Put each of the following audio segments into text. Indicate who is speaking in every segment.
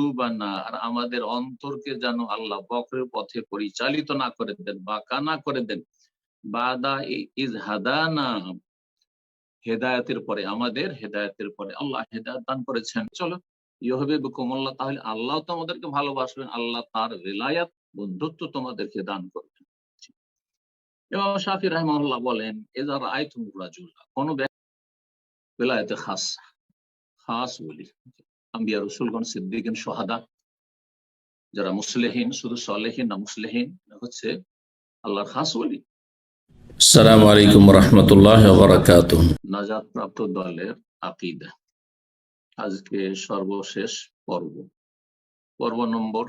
Speaker 1: কুলুবানা, আর আমাদের অন্তরকে যেন আল্লাহ বক্রের পথে পরিচালিত না করে দেন, বাঁকা না করে দেন, বাদা ইজ হাদানা, হেদায়েতের পরে, আমাদের হেদায়েতের পরে আল্লাহ হেদায়েত দান করেছেন। চলো ইউহিব্বুকুমুল্লাহ, তাহলে আল্লাহ তো আমাদেরকে ভালোবাসবেন, আল্লাহ তার ভিলায়াত, বন্ধুত্ব তোমাদেরকে দান করবেন। ইমাম শাফি রাহিমাহুল্লাহ বলেন, ইযা রাআইতুমুর রাজুলা, কোন ভিলায়াতে খাস, খাস বলি, আম্বিয়া রাসূলগণ, সিদ্দিকিন, শুহাদা, যারা মুসলিহিন, শুধু সালেহিন না, মুসলিহিন হচ্ছে আল্লাহর খাস ওলি।
Speaker 2: আসসালামু আলাইকুম ওয়া রাহমাতুল্লাহি ওয়া বারাকাতুহু।
Speaker 1: নাজাত প্রাপ্ত দলের আকীদা, আজকে সর্বশেষ পর্ব, পর্ব নম্বর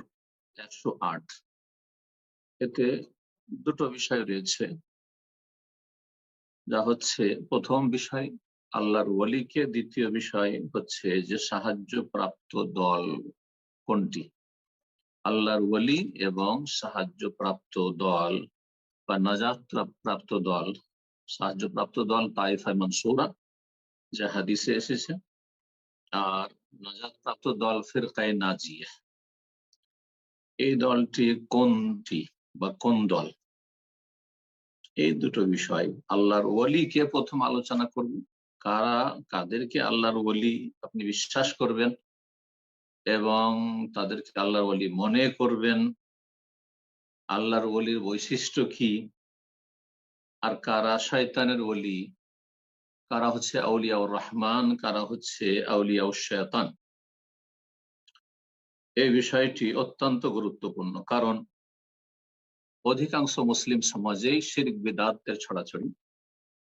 Speaker 1: 108। এতে দুটো বিষয় রয়েছে, যা হচ্ছে প্রথম বিষয় আল্লাহর ওয়ালিকে, দ্বিতীয় বিষয় হচ্ছে যে সাহায্য প্রাপ্ত দল কোনটি, আল্লাহর ওয়ালি এবং সাহায্য প্রাপ্ত দল বা নাজাত প্রাপ্ত দল। সাহায্য প্রাপ্ত দল তাইফা মানসুরা, যা হাদিসে এসেছে, আর নাজাত প্রাপ্ত দল ফিরকায়ে নাজিয়া। এই দলটি কোনটি বা কোন দল, এই দুটো বিষয় আল্লাহর ওয়ালিকে প্রথম আলোচনা করব, কাদেরকে আল্লাহর ওয়ালি আপনি বিশ্বাস করবেন এবং তাদেরকে আল্লাহর ওয়ালি মনে করবেন, আল্লাহর ওয়ালির বৈশিষ্ট্য কি, আর কারা শয়তানের ওয়ালি, কারা হচ্ছে আউলিয়াউর রহমান, কারা হচ্ছে আউলিয়াউশ শয়তান। এই বিষয়টি অত্যন্ত গুরুত্বপূর্ণ, কারণ অধিকাংশ মুসলিম সমাজেই শিরক বিদআতের ছড়াছড়ি,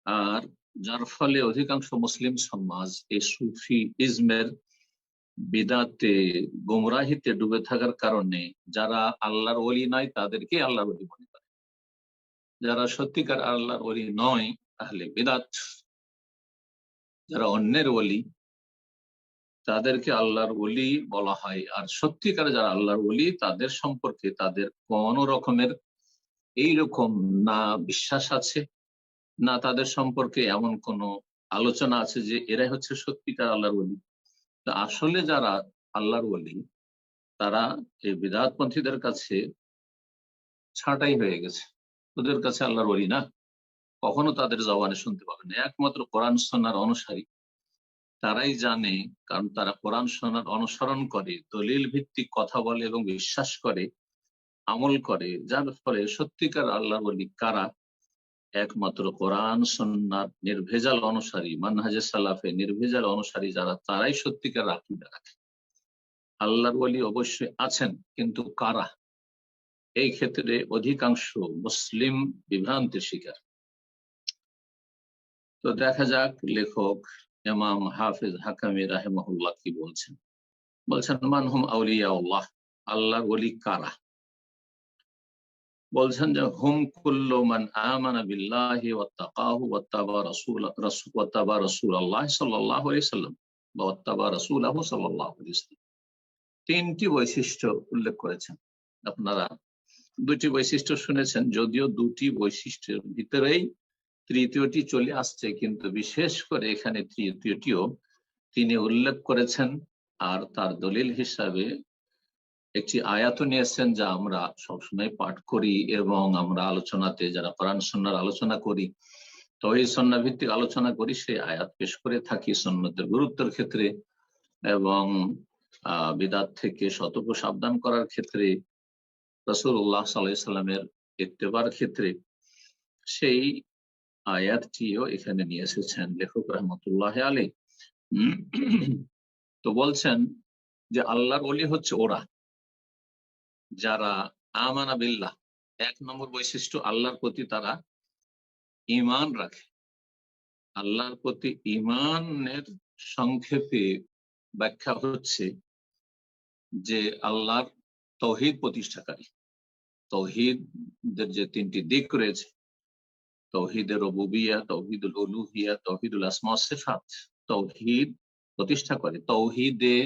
Speaker 1: আর যার ফলে অধিকাংশ মুসলিম সমাজ এই সুফি ইজমের বিদাতে, গুমরাহিতে ডুবে থাকার কারণে যারা আল্লাহর ওলি নয় তাদেরকে আল্লাহর ওলি মনে করে, যারা সত্যিকার আল্লাহর ওলি নয় আহলে বিদাত, যারা অন্যের ওলি, তাদেরকে আল্লাহর ওলি বলা হয়। আর সত্যিকার যারা আল্লাহর ওলি, তাদের সম্পর্কে তাদের কোন রকমের এইরকম না বিশ্বাস আছে, না তাদের সম্পর্কে এমন কোন আলোচনা আছে যে এরাই হচ্ছে সত্যিকার আল্লাহর ওলি। তো আসলে যারা আল্লাহর ওলি, তারা এই বিদআতপন্থীদের কাছে ছাঁটাই হয়ে গেছে, ওদের কাছে আল্লাহর ওলি না, কখনো তাদের জবানে শুনতে পাবেন না। একমাত্র কোরআন সুন্নাহর অনুসারী তারাই জানে, কারণ তারা কোরআন সুন্নাহর অনুসরণ করে, দলিল ভিত্তিক কথা বলে এবং বিশ্বাস করে, আমল করে, যার ফলে সত্যিকার আল্লাহর ওলি কারা, একমাত্র কোরআন সুন্নাহর নির্ভেজাল অনুসারী, মানহাজে সালাফে নির্ভেজাল অনুসারী যারা, তারাই সত্যিকার আকীদা রাখে। আল্লাহর ওলি অবশ্যই আছেন, কিন্তু কারা, এই ক্ষেত্রে অধিকাংশ মুসলিম বিভ্রান্তির শিকার। তো দেখা যাক লেখক ইমাম হাফিজ হাকামি রাহিমাহুল্লাহ কি বলছেন। বলছেন, মানহুম আউলিয়াউল্লাহ, আল্লাহর ওলি কারা। বলছেন যে হুম কুল্লু মান আমানা বিল্লাহি ওয়াত্তাকাহু ওয়াত্তাবা রাসূলুল্লাহ সাল্লাল্লাহু আলাইহি সাল্লাম বা ওয়াত্তাবা রাসূলাহু সাল্লাল্লাহু আলাইহি সাল্লাম। তিনটি বৈশিষ্ট্য উল্লেখ করেছেন। আপনারা দুটি বৈশিষ্ট্য শুনেছেন, যদিও দুটি বৈশিষ্ট্যের ভিতরেই তৃতীয়টি চলে আসছে, কিন্তু বিশেষ করে এখানে তৃতীয়টিও তিনি উল্লেখ করেছেন। আর তার দলিল হিসাবে একটি আয়াত নিয়েছেন, যা আমরা সবসময় পাঠ করি এবং আমরা আলোচনাতে, যারা কোরআন সুন্নাহর আলোচনা করি, তাওহীদ সুন্নাহ ভিত্তিক আলোচনা করি, সেই আয়াত পেশ করে থাকি সুন্নতের গুরুত্বের ক্ষেত্রে এবং বিদআত থেকে সতর্ক সাবধান করার ক্ষেত্রে, রাসূলুল্লাহ সাল্লাল্লাহু আলাইহি সাল্লামের ইত্তেবার ক্ষেত্রে। সেই আয়াতটিও এখানে নিয়ে এসেছেন লেখক রহমতুল্লাহ আলাইহি। তো বলছেন যে আল্লাহর ওলি হচ্ছে ওরা যারা আমানা বিল্লাহ, এক নম্বর বৈশিষ্ট্য, আল্লাহর প্রতি তারা ঈমান রাখে। আল্লাহর প্রতি ঈমানের সংক্ষেপে ব্যাখ্যা হচ্ছে যে আল্লাহর তাওহীদ প্রতিষ্ঠাকারী। তাওহীদের যে তিনটি দিক রয়েছে, তাওহীদুর রুবুবিয়্যাহ, তাওহীদুল উলুহিয়্যাহ, তাওহীদুল আসমা ওয়াস সিফাত, তাওহীদ প্রতিষ্ঠা করে। তাওহীদে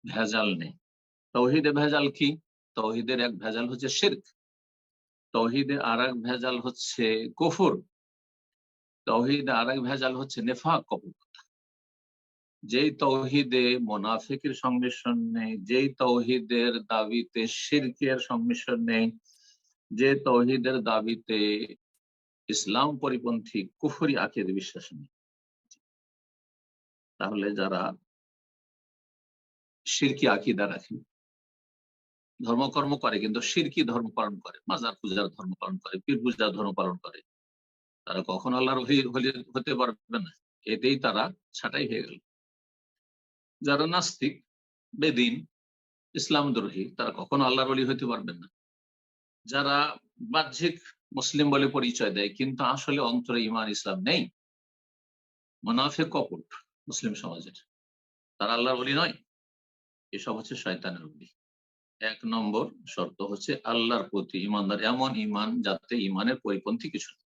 Speaker 1: ভেজাল নেই। তাওহীদে ভেজাল কি? তাওহীদের এক ভেজাল হচ্ছে শিরক, তাওহীদে আরেক ভেজাল হচ্ছে কুফর, তাওহীদে আরেক ভেজাল হচ্ছে নিফাক, কপটতা। যেই তৌহিদে মুনাফিকের সংমিশ্রণ নেই, যেই তৌহিদের দাবিতে শিরকের সংমিশ্রণ নেই, যে তৌহিদের দাবিতে ইসলাম পরিপন্থী কুফরি আকীদা বিশ্বাস নেই, তাহলে যারা শিরকি আকীদা রাখে, ধর্মকর্ম করে কিন্তু শিরকি ধর্ম পালন করে, মাজার পূজার ধর্ম পালন করে, পীর পূজার ধর্ম পালন করে, তারা কখন আল্লাহর ওলি হতে পারবে না। এতেই তারা ছাঁটাই হয়ে গেল। যারা নাস্তিক, বেদিন, ইসলামদ্রোহী, তারা কখনো আল্লাহর ওলি হতে পারবেন না। যারা বাহ্যিক মুসলিম বলে পরিচয় দেয় কিন্তু আসলে অন্তরে ঈমান ইসলাম নেই, মুনাফিক কপট মুসলিম সমাজের, তারা আল্লাহর ওলি নয়। এসব হচ্ছে শয়তানের ওলি। 1 নম্বর শর্ত হচ্ছে আল্লাহর প্রতি ঈমানদার, এমন ঈমান যাতে ঈমানের পরিপন্থী কিছু নেই।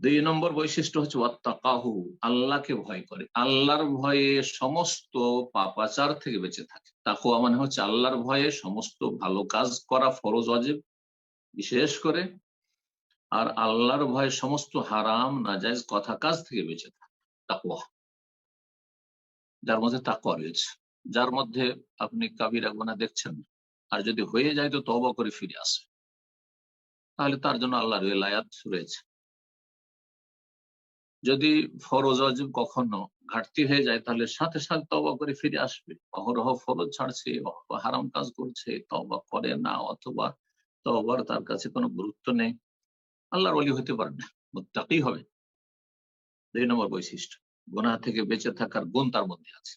Speaker 1: 2 নম্বর বৈশিষ্ট্য হচ্ছে ওয়াত্তাকাহু, আল্লাহকে ভয় করে, আল্লাহর ভয়ে সমস্ত পাপাচার থেকে বেঁচে থাকে। তাকওয়া মানে হচ্ছে আল্লাহর ভয়ে সমস্ত ভালো কাজ করা, ফরজ ওয়াজিব বিশেষ করে, আর আল্লাহর ভয়ে সমস্ত হারাম নাজায়েজ কথা কাজ থেকে বেঁচে থাকে। তাকওয়া, যার মধ্যে তাকওয়া রয়েছে, যার মধ্যে আপনি কাবিরা গুনাহ দেখছেন, আর যদি হয়ে যায় তো তওবা করে ফিরে আসবে, তাহলে তার জন্য আল্লাহর ওয়ালায়াত রয়েছে। যদি ফরজ ওয়াজিব কখনো ঘাটতি হয়ে যায় তাহলে সাথে সাথে তওবা করে ফিরে আসবে। অহরহ ফরজ ছাড়ছে, হারাম কাজ করছে, তওবা করে না, অথবা তওবার তার কাছে কোনো গুরুত্ব নেই, আল্লাহর ওলি হতে পারে না, মুত্তাকি হবে। 2 নম্বর বৈশিষ্ট্য, গুনাহ থেকে বেঁচে থাকার গুণ তার মধ্যে আছে,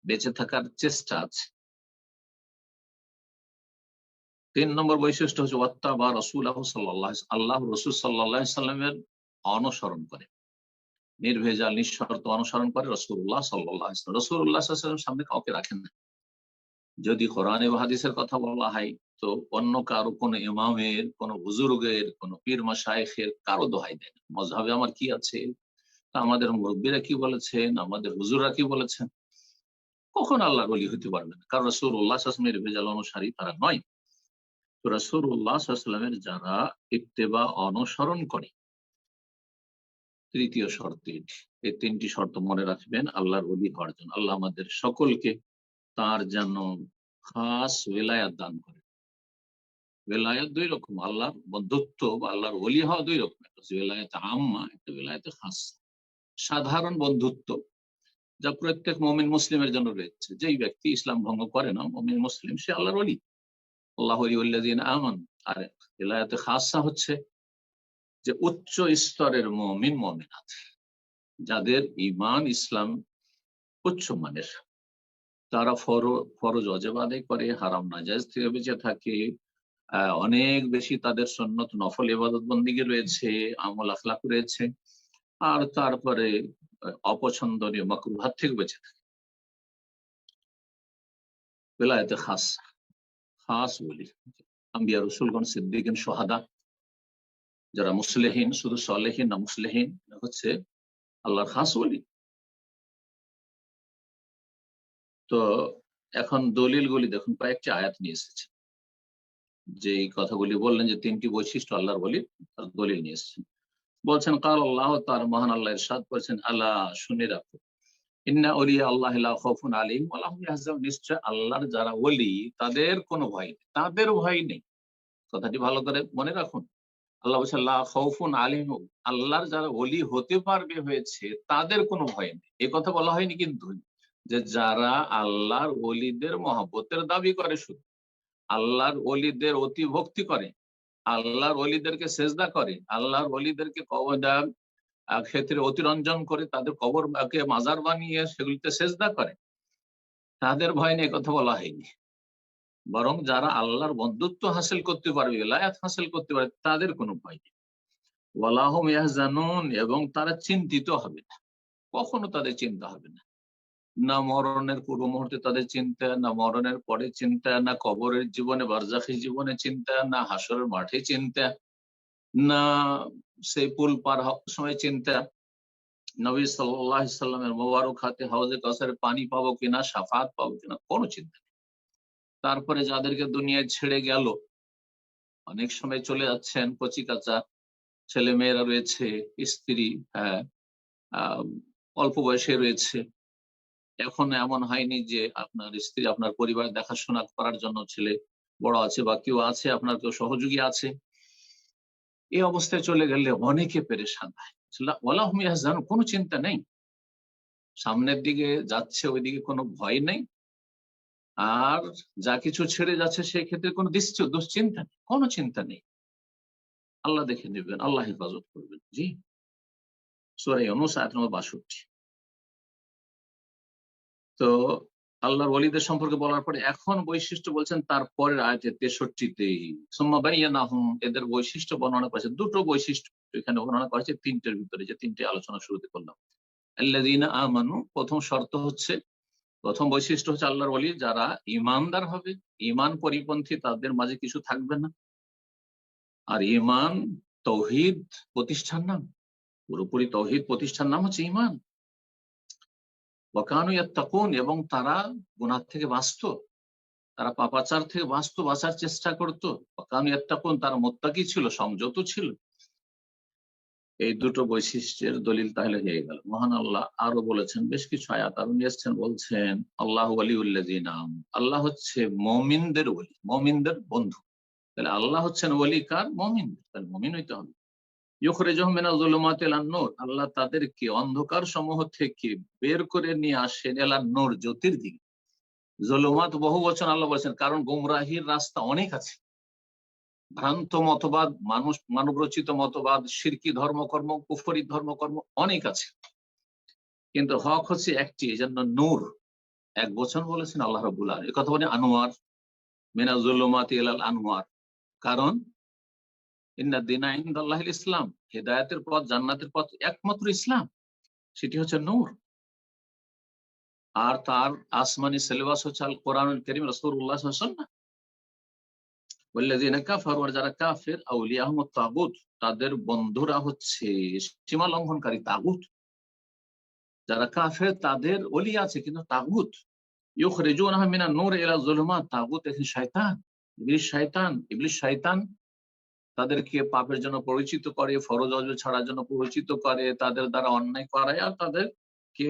Speaker 1: বেঁচে থাকার চেষ্টা আছে। 3 নম্বর বৈশিষ্ট্য হচ্ছে ওয়াত্তাবা রাসূলাহু সাল্লাল্লাহু আলাইহি, আল্লাহ রাসূল সাল্লাল্লাহু আলাইহি সাল্লামের অনুসরণ করে, নির্ভেজাল নিঃশর্ত অনুসরণ করে রাসূলুল্লাহ সাল্লাল্লাহু আলাইহি ওয়াসাল্লাম। রাসূলুল্লাহ সাল্লাল্লাহু আলাইহি ওয়াসাল্লাম সামনে কাউকে রাখেন না। যদি কোরআন এবং হাদিসের কথা বলা হয় তো অন্য কারো, কোনো ইমামের, কোনো বুজুর্গের, কোনো পীর মাশায়েখের কারো দোহাই দেয় না। মযহাবে আমার কি আছে, তা আমাদের মুরব্বীরা কি বলেছেন, আমাদের হুজুররা কি বলেছেন, কখন আল্লাহর ওলি হতে পারবে না, কারণ রাসূলুল্লাহ সাল্লাল্লাহু আলাইহি ওয়াসাল্লামের নির্ভেজাল অনুসারী তারা নয়। তো রাসূলুল্লাহ সাল্লাল্লাহু আলাইহি ওয়াসাল্লামের যারা ইত্তেবা অনুসরণ করে, তৃতীয় শর্ত এটি। এই 3টি শর্ত মনে রাখবেন আল্লাহর ওলি হওয়ার জন্য। আল্লাহ আমাদের সকলকে তার যেন খাস ওয়ালায়াত দান করে। ওয়ালায়াত 2 রকম, আল্লাহর বন্ধুত্ব বা আল্লাহর ওলি হওয়া 2 রকম, একটা হচ্ছে ওয়ালায়াত আম্মা, একটা ওয়ালায়াত খাস। সাধারণ বন্ধুত্ব যা প্রত্যেক মুমিন মুসলিমের জন্য রয়েছে, যেই ব্যক্তি ইসলাম ভঙ্গ করে না, মুমিন মুসলিম, সে আল্লাহর ওলি। আল্লাহু ওয়ালিয়ুল্লাযিনা আমানু। আর ওয়ালায়াত খাসা হচ্ছে যে উচ্চ স্তরের মুমিন মুমিনাত, যাদের ঈমান ইসলাম উচ্চ মানের, তারা ফরজ ওয়াজিব আদায় করে, হারাম নাজায়েজ থেকে বেঁচে থাকে, অনেক বেশি তাদের সুন্নত নফল ইবাদত বন্দেগী রয়েছে, আমল আখলাক রয়েছে, আর তারপরে অপছন্দনীয় মাকরুহাত থেকে বেঁচে থাকে। বেলায়েতে খাস, খাস বলি আম্বিয়া রাসূলগণ, সিদ্দিকিন, শুহাদা, যারা মুসলিহিন, শুধু সালেহিন না, মুসলিহিন হচ্ছে আল্লাহর খাস ওলি। তো এখন দলিলগুলি দেখুন, কয়েকটি আয়াত নিয়ে এসেছে, যে কথাগুলি বললেন যে 3টি বৈশিষ্ট্য আল্লাহর ওলির, তার দলিল নিয়ে এসেছেন। বলছেন কাল আল্লাহ, তার মহান আল্লাহ ইরশাদ করেছেন, আলা শুনে রাখো, ইন্না আউলিয়া আল্লাহি লা খাউফুন আলাইহিম ওয়া লা হুম ইয়াহজানুন, নিশ্চয় আল্লাহর যারা ওলি তাদের কোনো ভয় নেই, তাদের ভয় নেই। কথাটি ভালো করে মনে রাখুন। আল্লাহ বলছেন লা খাউফুন আলাইহিম, আল্লাহর যারা ওলি হতে পারবে হয়েছে তাদের কোনো ভয় নেই। এই কথা বলা হয়নি কিন্তু যে যারা আল্লাহর ওলিদের মহব্বতের দাবি করে, শুধু আল্লাহর ওলিদের অতি ভক্তি করে, আল্লাহর ওলিদেরকে সেজদা করে, আল্লাহর ওলিদেরকে ক্ষেত্রে অতিরঞ্জন করে, তাদের কবরকে মাজার বানিয়ে সেগুলিতে সেজদা করে, তাদের ভয় নেই, কথা বলা হয়নি। বরং যারা আল্লাহর বন্ধুত্ব হাসিল করতে পারবে, ওয়ালায়াত হাসিল করতে পারবে, তাদের কোনো ভয় নেই। ওয়ালা হুম ইয়াহজানুন, এবং তারা চিন্তিত হবে না, কখনো তাদের চিন্তা হবে না। না মরণের পূর্ব মুহূর্তে তাদের চিন্তা, না মরণের পরে চিন্তা, না কবরের জীবনে, বারজাখী জীবনে চিন্তা, না হাসরের মাঠে চিন্তা, না সেই পুল পার হওয়ার সময় চিন্তা, নবী সাল্লাল্লাহু আলাইহি সাল্লামের মোবারক হাতে হাউজে কাউসারের পানি পাবো কিনা, শাফাত পাবো কিনা, কোনো চিন্তা নেই। তারপরে যাদেরকে দুনিয়ায় ছেড়ে গেল, অনেক সময় চলে যাচ্ছেন, কচি কাঁচা ছেলে মেয়েরা রয়েছে, স্ত্রী, হ্যাঁ, অল্প বয়সে রয়েছে, এখন এমন হয়নি যে আপনার স্ত্রী আপনার পরিবার দেখাশোনা করার জন্য ছেলে বড় আছে বা কেউ আছে, আপনার কেউ সহযোগী আছে, এই অবস্থায় চলে গেলে অনেকে পেরেশান হয়। ওয়ালা হুম ইয়াহজানুন, কোনো চিন্তা নেই, সামনের দিকে যাচ্ছে ওইদিকে কোনো ভয় নেই, আর যা কিছু ছেড়ে যাচ্ছে সেই ক্ষেত্রে কোনো দুশ্চিন্তা নেই, কোনো চিন্তা নেই, আল্লাহ দেখে নেবেন, আল্লাহ হেফাজত করবেন। জি, সূরা ইউনূস আয়াত নম্বর ৬২। তো আল্লাহর ওয়ালিদের সম্পর্কে বলার পরে এখন বৈশিষ্ট্য বলছেন তারপরের আয়াতে ৬৩-তে, সুম্মা বায়্যানাহুম, এদের বৈশিষ্ট্য বর্ণনা করেছে। দুটো বৈশিষ্ট্য এখানে বর্ণনা করেছে তিনটের ভিতরে, যে তিনটে আলোচনা শুরুতে করলাম। আল্লাযীনা আমানু, প্রথম শর্ত হচ্ছে, প্রথম বৈশিষ্ট্য হচ্ছে আল্লাহর ওয়ালি যারা ঈমানদার হবে, ঈমান পরিপন্থী তাদের মাঝে কিছু থাকবে না। আর ঈমান তাওহীদ প্রতিষ্ঠার নাম, পুরোপুরি তাওহীদ প্রতিষ্ঠার নাম হচ্ছে ঈমান। ওয়া কানু ইয়াত্তাকুন, এবং তারা গুনাহ থেকে বাঁচত, তারা পাপাচার থেকে বাঁচার চেষ্টা করতো। ওয়া কানু ইয়াত্তাকুন, তারা মুত্তাকি ছিল, সংযত ছিল। এই দুটো বৈশিষ্ট্যের দলিল তাহলে হয়ে গেল। মহান আল্লাহ আরো বলেছেন, বেশ কিছু আয়াত আরো নিয়ে এসেছেন, বলছেন আল্লাহু ওয়ালিউল্লাযিনা, আল্লাহ হচ্ছে মুমিনদের ওলি, মুমিনদের বন্ধু। তাহলে আল্লাহ হচ্ছেন ওলি কার? মুমিনদের। তাহলে মুমিন হইতে হবে। ইউখরিজুহুম মিনাজ যুলুমাতি ইলান নূর, আল্লাহ তাদেরকে অন্ধকার সমূহ থেকে বের করে নিয়ে আসেন ইলান নূর, জ্যোতির দিকে। যুলুমাত বহু বচন আল্লাহ বলেছেন, কারণ গোমরাহির রাস্তা অনেক আছে, ভ্রান্ত মতবাদ, মানব রচিত মতবাদ, শিরকি ধর্মকর্ম, কুফরি ধর্মকর্ম অনেক আছে, কিন্তু হক হচ্ছে একটি, এই জন্য নূর এক বচন বলেছেন আল্লাহ রাব্বুল আলামিন। এই কথা বলে আনোয়ার, মিনাজ যুলুমাতি ইলাল আনওয়ার, কারণ ইন্নাদ দীনা ইনদাল্লাহিল ইসলাম, হেদায়েতের পথ, জান্নাতের পথ একমাত্র ইসলাম, সেটি হচ্ছে নূর। আর তার আসমানি সিলেবাস হচ্ছে আল কোরআনুল কারীম, রাসূলুল্লাহ সাল্লাল্লাহু আলাইহি ওয়াসাল্লাম। ওয়াল্লাযীনা কাফারু, আর যারা কাফের, আউলিয়াহুমুত তাগুত, তাদের বন্ধুরা হচ্ছে সীমা লঙ্ঘনকারী তাগুত। যারা কাফের তাদের ওলি আছে কিন্তু তাগুত। ইউখরিজুনাহুম মিনান নূর ইলা যুলুমাত, তাগুত এখানে শয়তান, ইবলিস শয়তান তাদেরকে পাপের জন্য পরিচিত করে, ফরজ ওয়াজিব ছাড়ার জন্য পরিচিত করে, তাদের দ্বারা অন্যায় করায়, আর তাদেরকে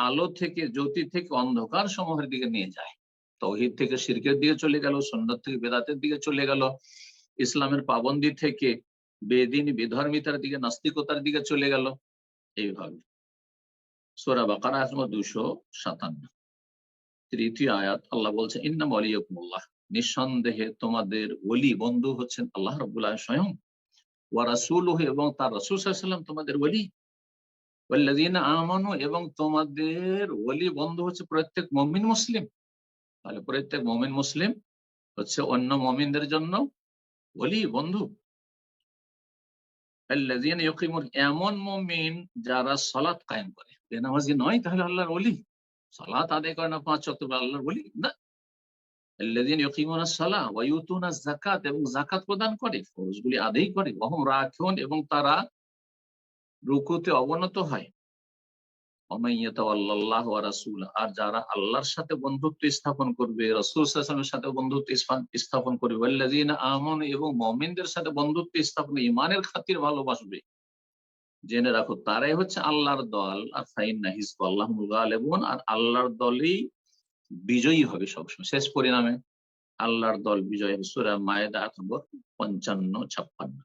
Speaker 1: আলো থেকে, জ্যোতি থেকে অন্ধকার সমূহের দিকে নিয়ে যায়। তাওহীদ থেকে শিরকের দিকে চলে গেল, সুন্নাত থেকে বেদাতের দিকে চলে গেল, ইসলামের পাবন্দি থেকে বেদিনী বিধর্মিতার দিকে, নাস্তিকতার দিকে চলে গেল। এইভাবে সূরা বাকারা আয়াত নম্বর 257, তৃতীয় আয়াত, আল্লাহ বলছেন ইন্নামা ওয়ালিয়াকুমুল্লাহ, নিঃসন্দেহে তোমাদের ওলি, বন্ধু হচ্ছেন আল্লাহ রাব্বুল আলামিন স্বয়ং, ওয়া রাসূলুহু, এবং তার রাসূল সাল্লাল্লাহু আলাইহি ওয়াসাল্লাম তোমাদের ওলি, ওয়াল্লাযীনা আমানু, এবং তোমাদের ওলি বন্ধু হচ্ছে প্রত্যেক মুমিন মুসলিম। তাহলে প্রত্যেক মুমিন মুসলিম হচ্ছে অন্য মুমিনদের জন্য ওলি, বন্ধু। আল্লাযীনা ইউকিমুন, এমন মুমিন যারা সালাত কায়েম করে, বেনামাজি নয় তাহলে আল্লাহর ওলি। সালাত আদায় করে না ৫ ওয়াক্ত, আল্লাহর ওলি না। আল্লাযীনা ইউকিমুনাস সালাহ ওয়া ইউতুনাজ যাকাত, এবং যাকাত প্রদান করে, ফরজগুলি আদায় করে, ওয়া হুম রাকিউন, এবং তারা রুকুতে অবনত হয়। ওয়া মান ইয়াতাওয়াল্লাল্লাহু ওয়া রাসূলাহু, আর যারা আল্লাহর সাথে বন্ধুত্ব স্থাপন করবে, রাসূল সাল্লাল্লাহু আলাইহি ওয়াসাল্লামের সাথে বন্ধুত্ব স্থাপন করবে, ওয়াল্লাযীনা আমানু, এবং মুমিনদের সাথে বন্ধুত্ব স্থাপন, ঈমানের খাতির ভালোবাসবে, জেনে রাখো তারাই হচ্ছে আল্লাহর দল। আর ফাইন্না হিজবাল্লাহুল গালিবুন, আর আল্লাহর দলই বিজয়ী হবে সবসময়, শেষ পরিণামে আল্লাহর দল বিজয় হবে। সূরা মায়েদা আয়াত নম্বর 55-56।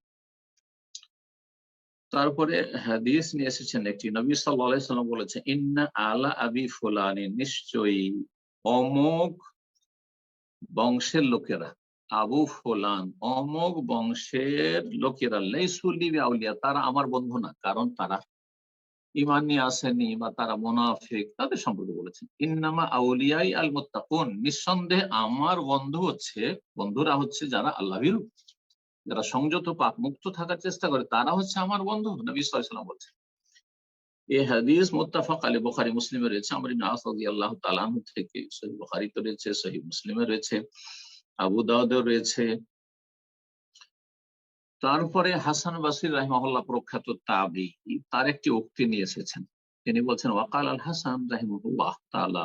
Speaker 1: তারপরে হাদিস নিয়ে এসেছেন একটি, নবী সাল্লাল্লাহু আলাইহি ওয়াসাল্লাম বলেছেন, ইন্না আলা আবি ফুলানি, নিশ্চয়ই অমুক বংশের লোকেরা, আবু ফুলান, অমুক বংশের লোকেরা, লাইসু লি বিআউলিয়া, তারা আমার বন্ধু না, কারণ তারা ঈমান নিয়ে আসেনি বা তারা মুনাফিক, তাদের সম্পর্কে বলেছেন। ইন্নামা আউলিয়াই আল মুত্তাকুন, নিঃসন্দেহে আমার বন্ধুরা হচ্ছে যারা আল্লাহ ভীরু, যারা সংযত, পাপ মুক্ত থাকার চেষ্টা করে, তারা হচ্ছে আমার বন্ধু, নবী সাল্লাল্লাহু আলাইহি ওয়াসাল্লাম বলছেন। এই হাদিস মুত্তাফাক আলাইহি, বুখারী মুসলিমে রয়েছে। আমর ইবনে আস রাদিয়াল্লাহু তাআলা আনহু থেকে, সহিহ বুখারীতে রয়েছে, সহিহ মুসলিমে রয়েছে, আবু দাউদে রয়েছে। তারপরে হাসান বসরি রাহিমাহুল্লাহ, প্রখ্যাত তাবী, তার একটি উক্তি নিয়ে এসেছেন। তিনি বলছেন, ওয়াকাল আল হাসান রাহিমাহুল্লাহ তাআলা,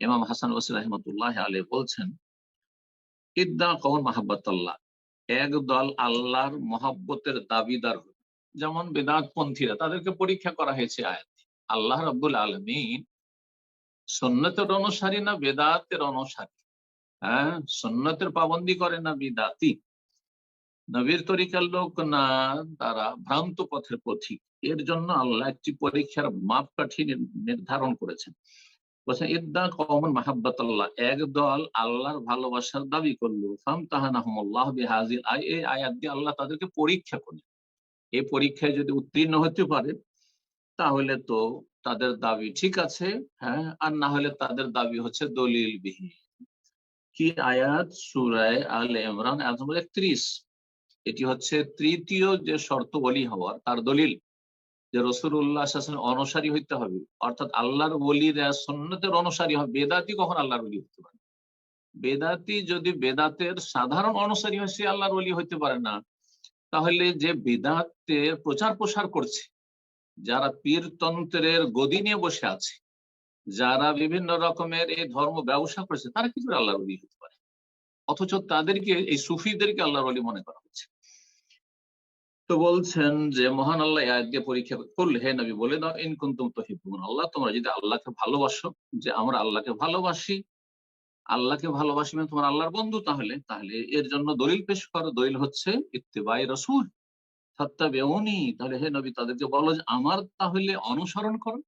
Speaker 1: ইমাম হাসান বসরি রাহিমাতুল্লাহ আলাইহি বলছেন, ইদ্দা কওম মাহাব্বাতাল্লাহ, এক দল আল্লাহর মহব্বতের দাবিদার হবে, যেমন বেদাত পন্থীরা, তাদেরকে পরীক্ষা করা হয়েছে আয়াত, আল্লাহ রাব্বুল আলামিন সুন্নতের অনুসারী না বেদাতের অনুসারী? হ্যাঁ, সুন্নতের পাবন্দি করে না বিদাতি? নবীর তরিকার লোক না তারা ভ্রান্ত পথের পথিক? এর জন্য আল্লাহ একটি পরীক্ষার মাপকাঠি নির্ধারণ করেছেন। বলছেন ইদ্দা কওমুন মাহাব্বাতাল্লাহ, একদল আল্লাহর ভালোবাসার দাবি করলো, ফামতাহানাহুমুল্লাহ বিহাযিল এই আয়াত দিয়ে আল্লাহ তাদেরকে পরীক্ষা করলেন। এই পরীক্ষায় যদি উত্তীর্ণ হতে পারে তাহলে তো তাদের দাবি ঠিক আছে, হ্যাঁ, আর না হলে তাদের দাবি হচ্ছে দলিলবিহীন। কি আয়াত? সূরা আলে ইমরান আয়াত নম্বর 31। এটি হচ্ছে তৃতীয় যে শর্ত ওলি হওয়ার, তার দলিল যে রাসূলুল্লাহ সাল্লাল্লাহু আলাইহি ওয়াসাল্লাম অনুসারী হইতে হবে, অর্থাৎ আল্লাহর ওলিরা সুন্নতের অনুসারী হবে। বেদাতি কখন আল্লাহর ওলি হতে পারে? বেদাতি যদি বেদাতের সাধারণ অনুসারী হয় সে আল্লাহর ওলি হইতে পারে না। তাহলে যে বেদাতের প্রচার প্রসার করছে, যারা পীরতন্ত্রের গদি নিয়ে বসে আছে, যারা বিভিন্ন রকমের এই ধর্ম ব্যবসা করছে, তারা কি করে আল্লাহর ওলি হতে পারে? অথচ তাদেরকে, এই সুফিদেরকে আল্লাহর ওলি মনে করা হচ্ছে। তো বলছেন যে মহান আল্লাহ এই আয়াত দিয়ে পরীক্ষা করলে, হে নবী বলে দাও, ইন কুনতুম তুহিব্বুন আল্লাহ, তোমরা যদি আল্লাহকে ভালোবাসো, যে আমরা আল্লাহকে ভালোবাসি, আল্লাহকে ভালোবাসি মানে তোমার আল্লাহর বন্ধু, তাহলে তাহলে এর জন্য দলিল পেশ করো। দলিল হচ্ছে ইত্তেবাই রাসূল, ফাত্তাবিউনি। তাহলে হে নবী তাদেরকে বলো যে আমার তাহলে অনুসরণ করো,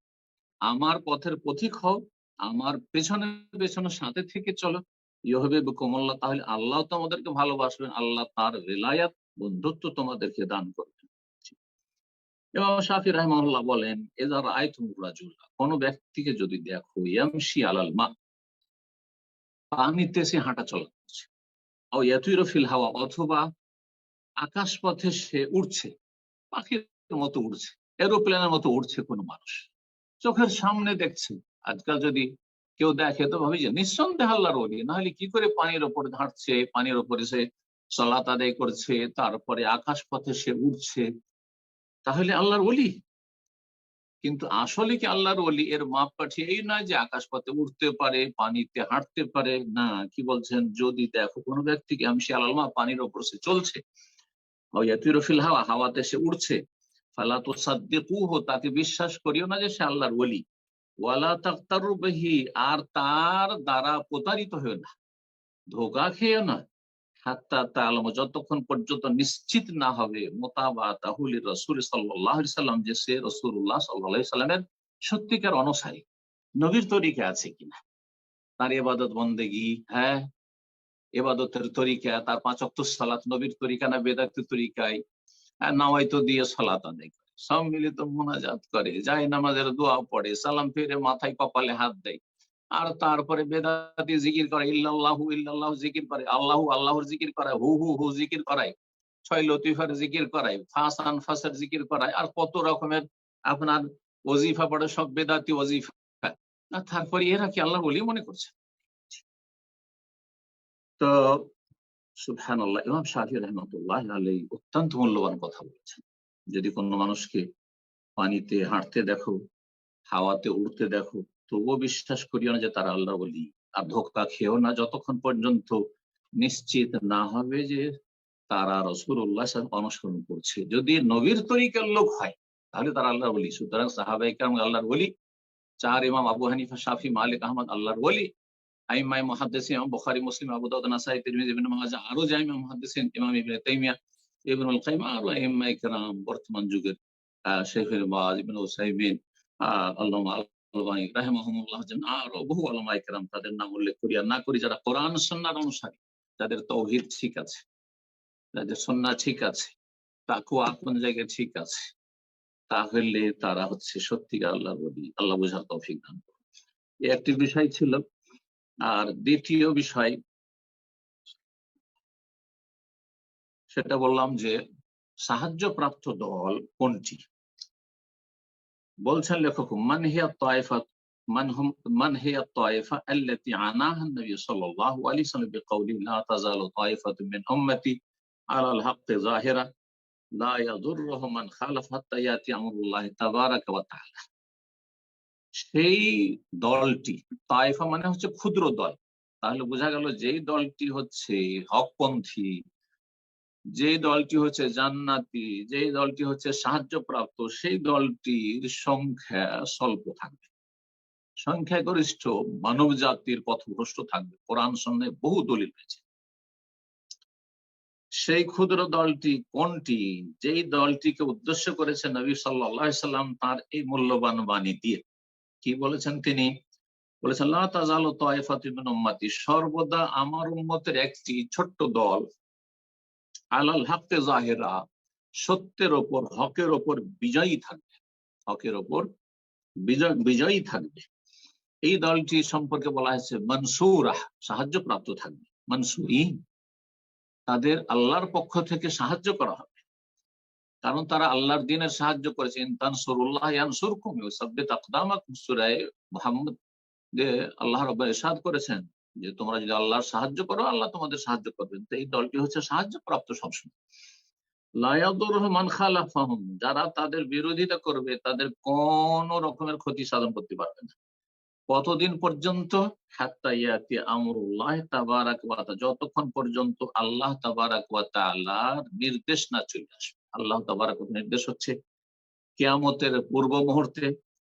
Speaker 1: আমার পথের পথিক হও, আমার পেছনে পেছনে সাথে থেকে চলো। ইউহিব্বুকুমুল্লাহ, তাহলে আল্লাহ তোমাদেরকে ভালোবাসবেন, আল্লাহ তার ভিলায়াত, বন্ধুত্ব তোমাদেরকে দান করবেন। ইমাম শাফিঈ রাহিমাহুল্লাহ বলেন, ইযা রাআইতুমুর রাজুলা, কোন ব্যক্তিকে যদি দেখো, ইয়ামশি আলাল মা, পানিতে সে হাঁটা চলা করছে, আও ইয়াতিরু ফিল হাওয়া, অথবা আকাশ পথে সে উড়ছে, পাখির মতো উড়ছে, এরোপ্লেনের মতো উড়ছে কোন মানুষ, চোখের সামনে দেখছে। আজকাল যদি কেউ দেখে তো ভাবি যে নিঃসন্দেহে আল্লাহর ওলি, না হলে কি করে পানির ওপরে হাঁটছে, পানির ওপরে সে সালাত আদায় করছে, তারপরে আকাশ পথে সে উড়ছে, তাহলে আল্লাহর ওলি? কিন্তু আসলে কি আল্লাহর ওলি এর মাপকাঠি এই নয় যে আকাশ পথে উঠতে পারে, পানিতে হাঁটতে পারে, না। কি বলছেন? যদি দেখো কোনো ব্যক্তিকে আমশি আলাল মা, পানির ওপর সে চলছে, ইয়াতিরু ফিল হাওয়া, হাওয়াতে সে উড়ছে, ফালা তুসাদ্দিকুহু, তাকে বিশ্বাস করিও না যে সে আল্লাহর ওলি, ওয়ালা তাগতারু বিহি, আর তার দ্বারা প্রতারিত হয়েও না, ধোঁকা খেয়েও না, হাত্তা তাআলামু, যতক্ষণ পর্যন্ত নিশ্চিত না হবে, মুতাবাআতাহু লিরাসূল সাল্লাল্লাহু আলাইহি সাল্লাম, যে সে রাসূলুল্লাহ সাল্লাল্লাহু আলাইহি সাল্লামের সত্যিকার অনুসারী, নবীর তরিকা আছে কিনা, তার ইবাদত বন্দেগী, হ্যাঁ, ইবাদতের তরিকা, তার 5 ওয়াক্ত সালাত নবীর তরিকা না বেদাতের তরিকায়, নাওয়াইতো দিয়ে সালাত আদায় করে, সম্মিলিত মুনাজাত করে, যায় নামাজের দোয়া পড়ে, সালাম ফিরে মাথায় কপালে হাত দেয়, আর তারপরে বেদাতি জিকির করে, ইল্লাল্লাহু ইল্লাল্লাহু জিকির করে, আল্লাহু আল্লাহর জিকির করায়, হু হু হু জিকির করায়, 6 লতিফার জিকির করায়, ফাস আনফাসের জিকির করায়, আর কত রকমের আপনার ওজিফা পড়ে, সব বেদাতি ওজিফা। আর তারপরে এরা কি আল্লাহ বলি মনে করছে? তো সুবহানাল্লাহ, ইমাম শাফিঈ রাহমাতুল্লাহ আলাইহি অত্যন্ত মূল্যবান কথা বলেছেন। যদি কোনো মানুষকে পানিতে হাঁটতে দেখো, হাওয়াতে উড়তে দেখো, তবুও বিশ্বাস করিও না যে তারা আল্লাহ ওলি, আর ধোঁকা খেও না যতক্ষণ পর্যন্ত নিশ্চিত না হবে যে তারা রাসূলুল্লাহ সাল্লাল্লাহু আলাইহি ওয়াসাল্লাম অনুসরণ করছে। যদি নবীর তরিকার লোক হয় তাহলে তারা আল্লাহর ওলি। সুতরাং সাহাবায়ে কেরাম আল্লাহর ওলি, 4 ইমাম আবু হানিফা, শাফি, মালিক, আহমদ আল্লাহর ওলি, আইম্মায়ে মুহাদ্দিসিন ইমাম বুখারী, মুসলিম, আবু দাউদ, নাসাঈ, তিরমিজি, ইবনে মাজাহ, আরো যে ইমাম মুহাদ্দিসিন ইমাম ইবনে তাইমিয়া, ইবনুল কাইয়িম, আরো আইম্মায়ে কেরাম, বর্তমান যুগের শেখ বাজ, ইবনে উসাইমিন, আল্লামা আল-আলবানী রাহিমাহুমুল্লাহ, আরো বহু উলামায়ে কেরাম, তাদের নাম উল্লেখ করি আর না করি, যারা কোরআন সুন্নাহর অনুসারী, যাদের তাওহীদ ঠিক আছে, যাদের সুন্নাহ ঠিক আছে, তাকওয়া কোন জায়গায় ঠিক আছে, তাহলে তারা হচ্ছে সত্যিকার আল্লাহর ওলি। আল্লাহ বোঝার তৌফিক দান করুন। এই একটি বিষয় ছিল। আর দ্বিতীয় বিষয়, সেটা বললাম যে সাহায্যপ্রাপ্ত দল কোনটি। বলছেন লেখক, মান হিয়া তায়েফা, মান হিয়া তায়েফা আল্লাতী আনাহা নবী সাল্লাল্লাহু আলাইহি ওয়াসাল্লাম বিকাউলিহি লা তাযালু তায়েফাতুম মিন উম্মতি আলাল হাক্কি যাহিরা লা ইয়াদুররুহুম মান খালাফা হাত্তা ইয়াতি আমরুল্লাহি তাবারাকা ওয়া তাআলা। সেই দলটি, তায়েফা মানে হচ্ছে ক্ষুদ্র দল, তাহলে বোঝা গেল যেই দলটি হচ্ছে হকপন্থী, যে দলটি হচ্ছে জান্নাতি, যে দলটি হচ্ছে সাহায্যপ্রাপ্ত, সেই দলটির সংখ্যা স্বল্প থাকবে, সংখ্যাগরিষ্ঠ মানব জাতির পথভ্রষ্ট থাকবে। কোরআন সন্ন্যায় বহু দলিল রয়েছে। সেই ক্ষুদ্র দলটি কোনটি? যেই দলটিকে উদ্দেশ্য করেছে নবী সাল্লাল্লাহু আলাইহি সাল্লাম তার এই মূল্যবান বাণী দিয়ে। কি বলেছেন তিনি? বলেছেন লা তাযালু তায়ফাতুম মিন উম্মতি, সর্বদা আমার উম্মতের একটি ছোট্ট দল আলাল হাক্কে জাহিরা, সত্যের ওপর, হকের ওপর বিজয়ী থাকবে, হকের ওপর বিজয়ী থাকবে। এই দলটি সম্পর্কে বলা হয়েছে মনসুরা, সাহায্যপ্রাপ্ত থাকবে। মনসুরি, তাদের আল্লাহর পক্ষ থেকে সাহায্য করা হবে, কারণ তারা আল্লাহর দ্বীনের সাহায্য করেছে। ইন তানসুরুল্লাহ ইয়ানসুরকুম ইউসাব্বিত আকদামাকুম, সূরা মুহাম্মদ আল্লাহ রাব্বুল ইরশাদ করেছেন যে তোমরা যদি আল্লাহর সাহায্য করো, আল্লাহ তোমাদের সাহায্য করবেন। তো এই দলটি হচ্ছে সাহায্যপ্রাপ্ত সবসময়। লা ইয়াদুরুহু মান খালাফাহুম, যারা তাদের বিরোধিতা করবে তাদের কোন রকমের ক্ষতি সাধন করতে পারবে না। কতদিন পর্যন্ত? হাত্তা ইয়াতি আমরুল্লাহ তাবারাক ওয়া তাআলা, যতক্ষণ পর্যন্ত আল্লাহ তাবারাক ওয়া তাআলার নির্দেশ না চলে আসবে। আল্লাহ তাবারাক ওয়া তাআলার নির্দেশ হচ্ছে কিয়ামতের পূর্ব মুহূর্তে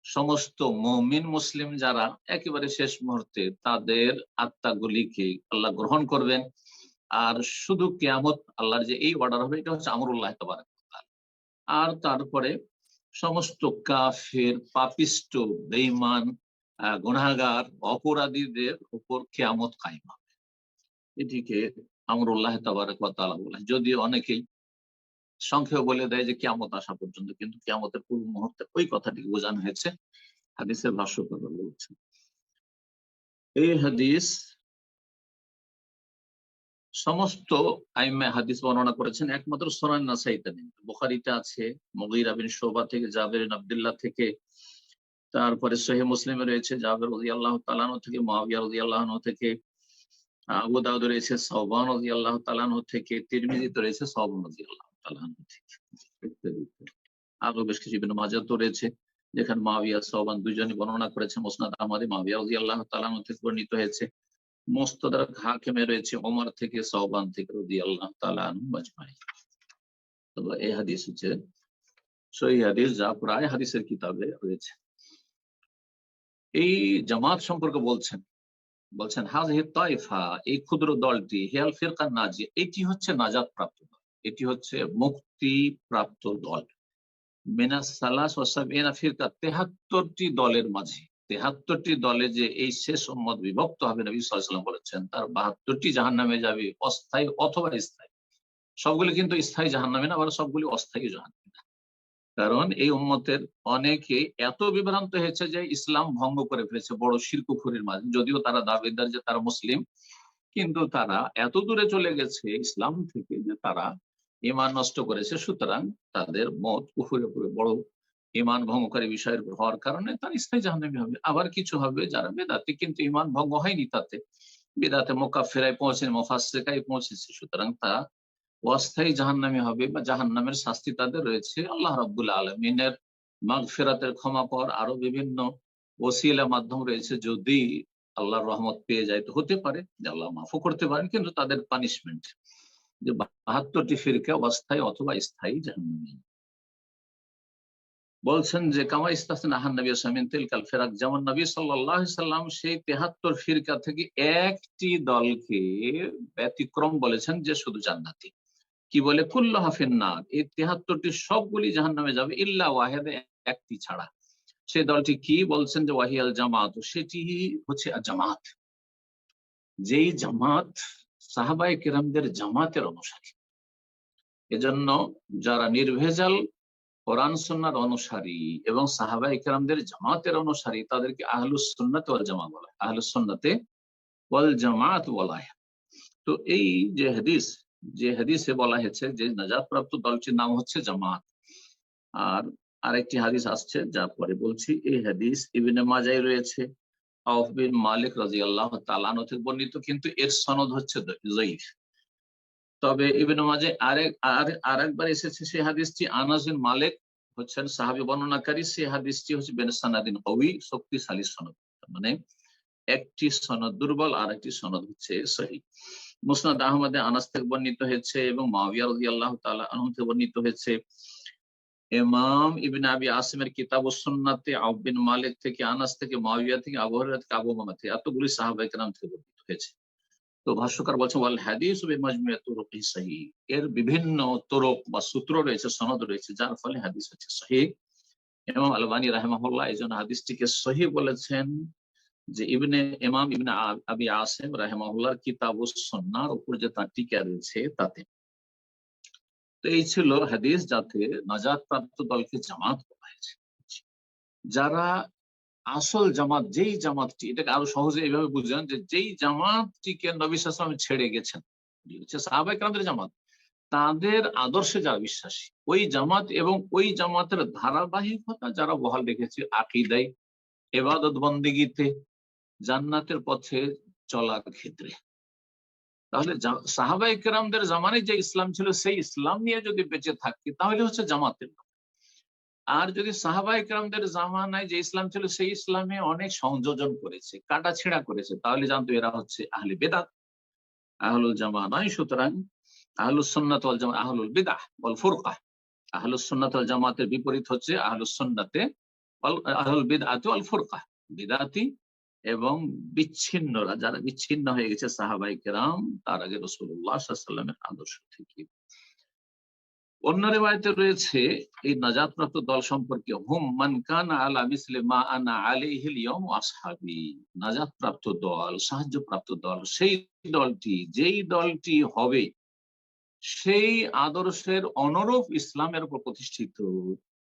Speaker 1: সমস্ত মুমিন মুসলিম যারা একেবারে শেষ মুহূর্তে তাদের আত্মাগুলিকে আল্লাহ গ্রহণ করবেন। আর শুধু কিয়ামত, আল্লাহর যে এই অর্ডার হবে, এটা হচ্ছে আমরুল্লাহ তাবারাক ওয়া তাআলা। আর তারপরে সমস্ত কাফের, পাপিষ্ট, বেঈমান, গুনাহগার, অপরাধীদের উপর কিয়ামত কায়েম হবে। এটিকে আমরুল্লাহ তাবারাক ওয়া তাআলা বলা হয়। যদিও অনেকেই সংক্ষেপে বলে দেয় যে কিয়ামত আসা পর্যন্ত, কিন্তু কিয়ামতের পূর্ব মুহূর্তে ওই কথাটিকে বোঝানো হয়েছে। হাদিসের ভাষ্যকার বলছেন। এই হাদিস সমস্ত আইম্মা হাদিস বর্ণনা করেছেন, একমাত্র সুনান নাসাইতে নেই। বুখারীতে আছে মুগীরা বিন শুবা থেকে, জাবের বিন আব্দুল্লাহ থেকে, তারপরে সহিহ মুসলিমে রয়েছে জাবের রাদিয়াল্লাহু তাআলা আনহু থেকে, মুআবিয়া রাদিয়াল্লাহু আনহু থেকে, আবু দাউদ রয়েছে সাওবান রাদিয়াল্লাহু তাআলা আনহু থেকে, তিরমিজিতে রয়েছে সাওবান রাদিয়াল্লাহু তাআলা আনহু থেকে, আরো বেশ কিছু ইবনে মাজাহ তো রয়েছে যেখানে মুআবিয়া সাওবান দুইজনই বর্ণনা করেছে। মুসনাদ আহমদে মুআবিয়া রাদিয়াল্লাহু তাআলা আনহু থেকে বর্ণিত হয়েছে। মুস্তাদরাক হাকিমে রয়েছে ওমর থেকে, সাওবান থেকে রাদিয়াল্লাহু তাআলা আনহু আজমাইন। তবে এই হাদিস হচ্ছে সহিহ হাদিস, যা প্রায় হাদিসের কিতাবে রয়েছে। এই জামাত সম্পর্কে বলছেন হাযিহি তায়ফা, এই ক্ষুদ্র দলটি, হিয়াল ফিরকান নাজিয়া, এটি হচ্ছে নাজাত প্রাপ্ত দল, এটি হচ্ছে মুক্তি প্রাপ্ত দল। মিনাস সালাস ওয়া সাবঈনা ফিরকা, ৭৩টি দলের মাঝে, ৭৩টি দলে যে এই শেষ উম্মত বিভক্ত হবে, নবী সাল্লাল্লাহু আলাইহি ওয়াসাল্লাম বলেছেন তার ৭২টি জাহান্নামে যাবে, অস্থায়ী অথবা স্থায়ী। সবগুলি কিন্তু স্থায়ী জাহান্নামে না, আবার সবগুলি অস্থায়ী জাহান্নামে না। কারণ এই উম্মতের অনেকে এত বিভ্রান্ত হয়েছে যে ইসলাম ভঙ্গ করে ফেলেছে বড় শিরক কুফরির মাঝে। যদিও তারা দাবিদার যে তারা মুসলিম, কিন্তু তারা এত দূরে চলে গেছে ইসলাম থেকে যে তারা ঈমান নষ্ট করেছে। সুতরাং তাদের মত কুফরের উপরে বড় ঈমান ভঙ্গকারী বিষয়ের হওয়ার কারণে তার স্থায়ী জাহান্নামী হবে। আবার কিছু হবে যারা বেদাতি, কিন্তু ঈমান ভঙ্গ হয়নি তাতে, বেদাতে মুকাফফিরায় পৌঁছেছে, মুফাসসিকায় পৌঁছেছে, সুতরাং তা অস্থায়ী জাহান্নামী হবে বা জাহান্নামের শাস্তি তাদের রয়েছে। আল্লাহ রাব্বুল আলামিনের মাগফিরাতের, ক্ষমা পাওয়ার আরো বিভিন্ন ওসিলা মাধ্যম রয়েছে। যদি আল্লাহর রহমত পেয়ে যায় তো হতে পারে যে আল্লাহ মাফও করতে পারেন, কিন্তু তাদের পানিশমেন্ট যে ৭২টি ফিরকা অস্থায়ী অথবা স্থায়ী জাহান্নামী। বলছেন যে কামা ইস্তাসনা আহান নবী সামিন তিলকাল ফিরাক, যেমন নবী সাল্লাল্লাহু আলাইহি সাল্লাম সেই ৭৩ ফিরকা থেকে একটি দলকে ব্যতিক্রম বলেছেন যে শুধু জান্নাতি। কি বলে? কুল্লুহা ফিন্নার, এই ৭৩টি সবগুলি জাহান্নামে যাবে, ইল্লা ওয়াহিদা, একটি ছাড়া। সেই দলটি কি? বলছেন যে ওয়াহিয়াল জামাত, সেটি হচ্ছে জামাত, যেই জামাত সাহাবায়ে কেরামদের জামাতের অনুসারী। এজন্য যারা নির্ভেজাল কোরআন সুন্নাহর অনুসারী এবং সাহাবায়ে কেরামদের জামাতের অনুসারী, তাদেরকে আহলুস সুন্নাত ওয়াল জামাত বলা হয়, আহলুস সুন্নাতে ওয়াল জামাত বলা হয়। তো এই যে হাদিসে বলা হয়েছে যে নাজাত প্রাপ্ত দলটির নাম হচ্ছে জামাত। আর আরেকটি হাদিস আসছে যা পরে বলছি। এই হাদিস ইবনে মাজাহ রয়েছে, আওফ বিন মালিক রাদিয়াল্লাহু তাআলা আনহু থেকে বর্ণিত, কিন্তু এর সনদ হচ্ছে যায়ীফ। তবে ইবনে মাজাহ আরেকবার এসেছে সেই হাদিসটি, আনাস বিন মালিক হচ্ছেন সাহাবী বর্ণনাকারী, সেই হাদিসটি হচ্ছে বিন সানাদিন কওয়ী, শক্তিশালী সনদ। মানে একটি সনদ দুর্বল আর একটি সনদ হচ্ছে সহিহ। মুসনাদ আহমদে আনাস থেকে বর্ণিত হয়েছে এবং মুআবিয়া রাদিয়াল্লাহু তাআলা আনহু থেকে বর্ণিত হয়েছে। ইমাম ইবনে আবি আসিমের কিতাবুস সুন্নাতে আউফ বিন মালিক থেকে, আনাস থেকে, মুআবিয়া থেকে, আবু হুরায়রা থেকে, আবু উমামা থেকে, এতগুলি সাহাবায়ে কেরাম থেকে বর্ণিত হয়েছে। তো ভাষ্যকার বলছেন ওয়াল হাদিসু বিমাজমু'i তুরুকিহি সহিহ, এর বিভিন্ন তুরুক বা সূত্র রয়েছে, সনদ রয়েছে, যার ফলে হাদিস হচ্ছে সহিহ। ইমাম আলবানী রাহিমাহুল্লাহ এই জন্য হাদিসটিকে সহিহ বলেছেন, যে ইমাম ইবনে আবি আসিম রাহিমাহুল্লাহর কিতাবুস সুন্নাহর উপর যে তার টিকা রয়েছে তাতে। তো এই ছিল হাদিস, যাতে নাজাত প্রাপ্ত দলকে জামাত বলা হয়েছে। যারা আসল জামাত, যেই জামাতটি, এটাকে আরো সহজে এইভাবে বুঝেন যে যেই জামাতটিকে নবী সাল্লাল্লাহু আলাইহি ওয়াসাল্লাম ছেড়ে গেছেন, সাহাবায়ে কেরামদের জামাত, তাদের আদর্শে যারা বিশ্বাসী, ওই জামাত এবং ওই জামাতের ধারাবাহিকতা যারা বহাল রেখেছে আকীদায়, ইবাদত বন্দেগীতে, জান্নাতের পথে চলার ক্ষেত্রে, তাহলে সাহাবায়ে কেরামদের জামানায় যে ইসলাম ছিল সেই ইসলাম নিয়ে যদি বেঁচে থাকি তাহলে হচ্ছে জামাতের লোক। আর যদি সাহাবায়ে কেরামদের জামানায় যে ইসলাম ছিল সেই ইসলামে অনেক সংযোজন করেছে, কাটাছেঁড়া করেছে, তাহলে জানতো এরা হচ্ছে আহলে বেদাত, আহলুল জামা নয়। সুতরাং আহলুস সুন্নাত ওয়াল জামা, আহলুল বিদআহ ওয়াল ফুরকাহ, আহলুস সুন্নাত ওয়াল জামাতের বিপরীত হচ্ছে আহলুস সুন্নাতে আহলুল বিদআতি ওয়াল ফুরকাহ, বিদআতি এবং বিচ্ছিন্নরা, যারা বিচ্ছিন্ন হয়ে গেছে সাহাবায়ে কেরাম তার আগে রাসূলুল্লাহ সাল্লাল্লাহু আলাইহি ওয়াসাল্লামের আদর্শ থেকে। অন্য রিওয়ায়াতে রয়েছে এই নাজাতপ্রাপ্ত দল সম্পর্কে, হুম মান কানা আলা মিসলি মা আনা আলাইহিল ইয়াউম ওয়া আসহাবি, নাজাতপ্রাপ্ত দল, সাহায্যপ্রাপ্ত দল সেই দলটি, যেই দলটি হবে সেই আদর্শের অনুরূপ ইসলামের উপর প্রতিষ্ঠিত,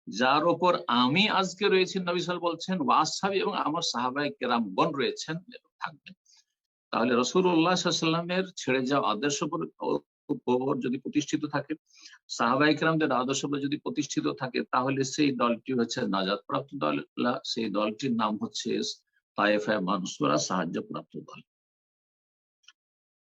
Speaker 1: যার উপর আমি আজকে রয়েছি, নবী সাল্লাল্লাহু আলাইহি ওয়াসাল্লাম বলছেন, ওয়া আসহাবি, এবং আমার সাহাবায়ে কেরামগণ রয়েছেন এবং থাকবেন। তাহলে রাসূলুল্লাহ সাল্লাল্লাহু আলাইহি ওয়াসাল্লামের ছেড়ে যাওয়া আদর্শ উপর যদি প্রতিষ্ঠিত থাকে, সাহাবায়ে কেরামদের আদর্শ যদি প্রতিষ্ঠিত থাকে, তাহলে সেই দলটি হচ্ছে নাজাতপ্রাপ্ত দল। সেই দলটির নাম হচ্ছে তায়েফা মানসুরা, সাহায্যপ্রাপ্ত দল।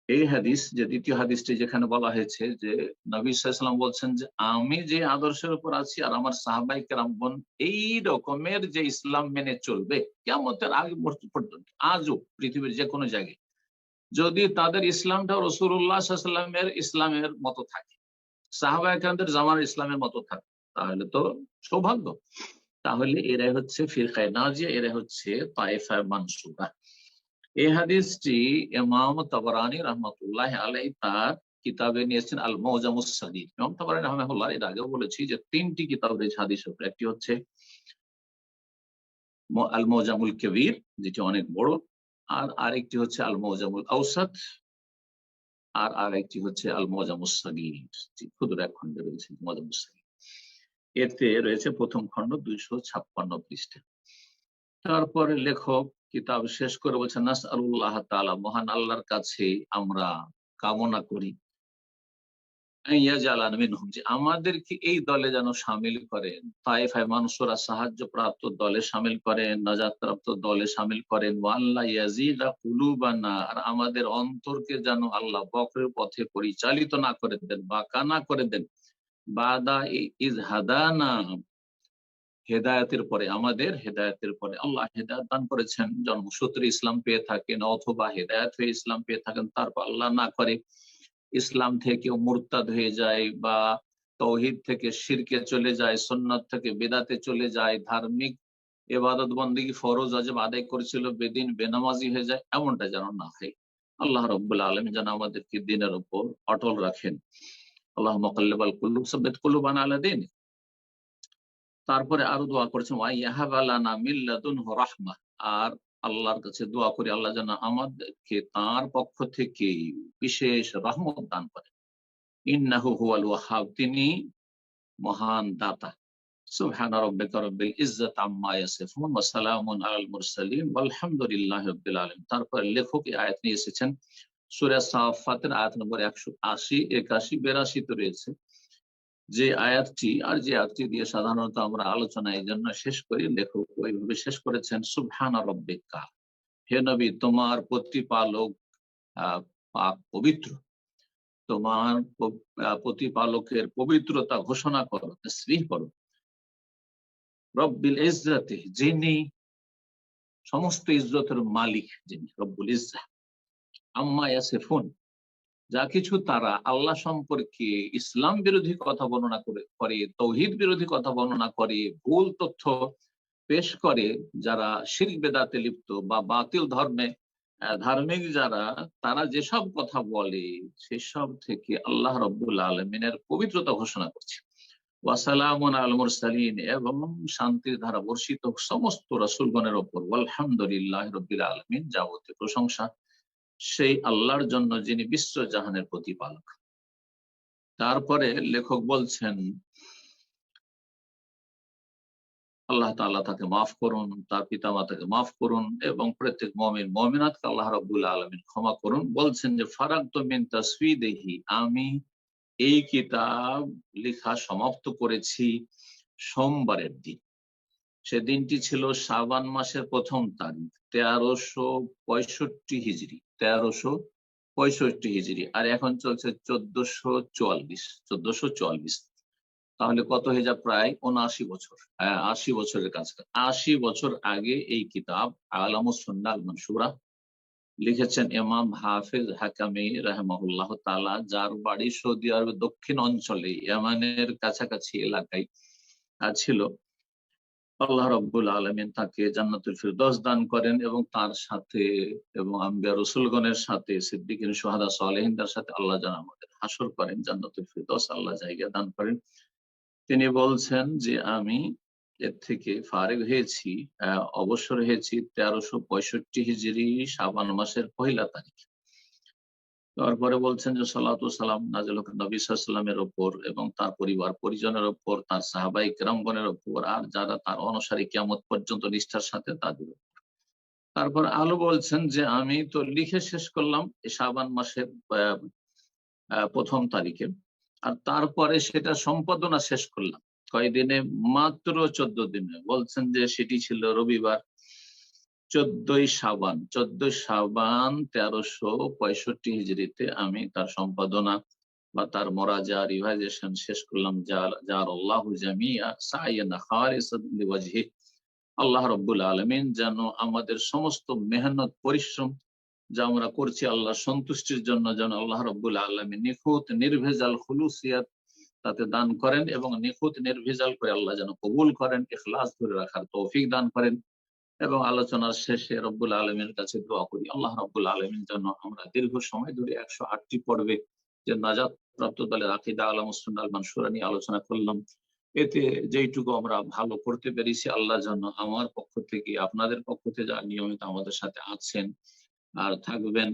Speaker 1: এই হাদিস, যে দ্বিতীয় হাদিসটি যেখানে বলা হয়েছে যে নবী সাল্লাল্লাহু আলাইহি ওয়াসাল্লাম বলছেন যে আমি যে আদর্শের উপর আছি আর আমার সাহাবায়ে কেরামগণ এই রকমের যে ইসলাম মেনে চলবে কিয়ামতের আগে পর্যন্ত, আজও পৃথিবীর যে কোনো জায়গায় যদি তাদের ইসলামটা রাসূলুল্লাহ সাল্লাল্লাহু আলাইহি ওয়াসাল্লামের ইসলামের মতো থাকে, সাহাবায়ে কেরামদের জামানার ইসলামের মতো থাকে, তাহলে তো সৌভাগ্য। তাহলে এরাই হচ্ছে ফিরকায়ে নাজিয়া, এরাই হচ্ছে তায়েফা মানসুরা। এই হাদিসটি ইমাম তাবারানী রাহমাতুল্লাহ আলাইহি তার কিতাবে নিয়েছেন আল মুজামুস সাগীর। ইমাম তাবারানী রাহমাহুল্লাহ, এর আগেও বলেছি যে তিনটি কিতাব রয়েছে হাদিসের উপর, একটি হচ্ছে আল মুজামুল কবির, যেটি অনেক বড়, আর আরেকটি হচ্ছে আল মুজামুল আওসাত, আর আরেকটি হচ্ছে আল মুজামুস সাগীর, ক্ষুদ্র এক খণ্ডে রয়েছে মুজামুস সাগীর। এতে রয়েছে প্রথম খণ্ড 256 পৃষ্ঠা। তারপরে লেখক কিতাব শেষ করে বলছেন, নাসআলুল্লাহ তাআলা, মহান আল্লাহর কাছে আমরা কামনা করি, আইয়াজালানা মিনহুম, যে আমাদেরকে এই দলে যেন শামিল করেন, তায়েফা মানসুরা, সাহায্যপ্রাপ্ত দলে শামিল করেন, নাজাতপ্রাপ্ত দলে শামিল করেন, ওয়া আল্লা ইয়াজিগা কুলুবানা, আর আমাদের অন্তরকে যেন আল্লাহ বক্রের পথে পরিচালিত না করে দেন, বাঁকা না করে দেন, বাদা ইজ হাদানা, হেদায়েতের পরে, আমাদের হেদায়েতের পরে। আল্লাহ হেদায়েত দান করেছেন, জন্মসূত্রে ইসলাম পেয়ে থাকেন অথবা হেদায়েত হয়ে ইসলাম পেয়ে থাকেন, তারপর আল্লাহ না করে ইসলাম থেকে মুরতাদ হয়ে যায় বা তৌহিদ থেকে শিরকে চলে যায়, সুন্নাত থেকে বেদাতে চলে যায়, ধার্মিক ইবাদত বন্দেগী ফরজ ওয়াজিব আদায় করেছিল বেদিন বেনামাজি হয়ে যায়, এমনটা যেন না হয়। আল্লাহ রাব্বুল আলামিন যেন আমাদেরকে দ্বীনের উপর অটল রাখেন। আল্লাহুম্মা মুকাল্লিবাল কুলুব সাব্বিত কুলুবানা আলা দীনিক। তারপরে আরো দোয়া করেছেন, ওয়া ইয়াহাবা লানা মিন লাদুনহু রাহমা, আর আল্লাহর কাছে দোয়া করি আল্লাহ যেন আমাদেরকে তার পক্ষ থেকে বিশেষ রহমত দান করেন। ইন্নাহু হুয়াল ওয়াহ্হাব, তিনি মহান দাতা। সুবহানা রাব্বিকা রাব্বিল ইজ্জাতি আম্মা ইয়াসিফুন ওয়া সালামুন আলাল মুরসালিন ওয়ালহামদুলিল্লাহি রাব্বিল আলামিন। তারপর লেখক এই আয়াত নিয়ে এসেছেন সূরা সাফফাতের আয়াত নম্বর 180, 81, 82 তে রয়েছে যে আয়াতটি, আর যে আয়াতটি দিয়ে সাধারণত আমরা আলোচনা এই জন্য শেষ করি, লেখক ওইভাবে শেষ করেছেন, সুবহানা রাব্বিকা, হে নবী তোমার প্রতিপালক পাক পবিত্র, তোমার প্রতিপালকের পবিত্রতা ঘোষণা করো, তাসবিহ করো। রব্বিল ইজ্জাতি, যিনি সমস্ত ইজ্জতের মালিক, যিনি রব্বুল ইজ্জাহ, আম্মা ইয়াসিফুন, যা কিছু তারা আল্লাহ সম্পর্কে ইসলাম বিরোধী কথা বর্ণনা করে তৌহিদ বিরোধী কথা বর্ণনা করে, ভুল তথ্য পেশ করে, যারা শিরক বেদাতে লিপ্ত বা বাতিল ধর্মে ধার্মিক যারা, তারা যেসব কথা বলে সেসব থেকে আল্লাহ রাব্বুল আলামিনের পবিত্রতা ঘোষণা করছে। ওয়াসালামুন আল মুরসালিন, এবং শান্তির ধারা বর্ষিত সমস্ত রাসূলগণের উপর। আলহামদুলিল্লাহি রাব্বিল আলামিন, যাবতীয় প্রশংসা সেই আল্লাহর জন্য যিনি বিশ্ব জাহানের প্রতিপালক। তারপরে লেখক বলছেন আল্লাহ তাআলা তাকে মাফ করুন, তার পিতামাতাকে মাফ করুন, এবং প্রত্যেক মুমিন মুমিনাতকে আল্লাহ রাব্বুল আলামিন ক্ষমা করুন। বলছেন যে ফারাগতু মিন তাসফীদিহি, আমি এই কিতাব লেখা সমাপ্ত করেছি সোমবারের দিন। সে দিনটি ছিল শাবান মাসের প্রথম তারিখ, 1365 হিজরি, 1365 হিজরি। আর এখন চলছে 1444। তাহলে কত হয়ে যায়? প্রায় 79 বছর। 80 বছরের কাছাকাছি। 80 বছর আগে এই কিতাব আলামুস সুন্নাহ আল মানসুরা লিখেছেন ইমাম হাফেজ হাকামি রাহিমাহুল্লাহ তাআলা, যার বাড়ি সৌদি আরবের দক্ষিণ অঞ্চলে ইয়ামানের কাছাকাছি এলাকায় ছিল। আল্লাহ রাব্বুল আলামিন তাকে জান্নাতুল ফিরদৌস দান করেন, এবং তার সাথে এবং আম্বিয়া রাসূলগণের সাথে, সিদ্দিকিন, শুহাদা, সালেহিনদের সাথে আল্লাহ যেন আমাদের হাসর করেন, জান্নাতুল ফিরদৌস আল্লাহ জায়গা দান করেন। তিনি বলছেন যে আমি এর থেকে ফারিগ হয়েছি, অবসর হয়েছি 1365 হিজরি শাবান মাসের পহিলা তারিখ। তারপরে বলছেন যে সালাতু সালাম নাযিল হোক নবী সাল্লাল্লাহু আলাইহি ওয়াসাল্লামের উপর এবং তার পরিবার পরিজনের উপর, তার সাহাবায়ে কেরামগণের উপর, আর যারা তার অনুসারী কিয়ামত পর্যন্ত নিষ্ঠার সাথে তাদের উপর। তারপর আলো বলছেন যে আমি তো লিখে শেষ করলাম শাবান মাসের প্রথম তারিখে, আর তারপরে সেটা সম্পাদনা শেষ করলাম কয়দিনে? মাত্র 14 দিনে। বলছেন যে সেটি ছিল রবিবার 14ই শাবান 1365 হিজরিতে আমি তার সম্পাদনা বা তার মোরাজা রিভাইজেশন শেষ করলাম। যার আল্লাহু জামিয়া সাইয়ানা খালিসান লিওয়াজহি, আল্লাহ রাব্বুল আলামিন যেন আমাদের সমস্ত মেহনত পরিশ্রম যা আমরা করছি আল্লাহ সন্তুষ্টির জন্য, যেন আল্লাহ রাব্বুল আলামিন নিখুঁত নির্ভেজাল খুলুসিয়াত তাতে দান করেন, এবং নিখুঁত নির্ভেজাল করে আল্লাহ যেন কবুল করেন, ইখলাস ধরে রাখার তৌফিক দান করেন। এবং আলোচনার শেষে রব্বুল আলামিনের কাছে দোয়া করি আল্লাহ রাব্বুল আলামিন যেন আমরা দীর্ঘ সময় ধরে 108টি পর্বে যে নাজাত প্রাপ্ত দলের আকীদা আলামুস সুন্নাহ আল মানসুরা নিয়ে আলোচনা করলাম, এতে যেইটুকু আমরা ভালো করতে পেরেছি আল্লাহ যেন আমার পক্ষ থেকে, আপনাদের পক্ষ থেকে যারা নিয়মিত আমাদের সাথে আছেন আর থাকবেন,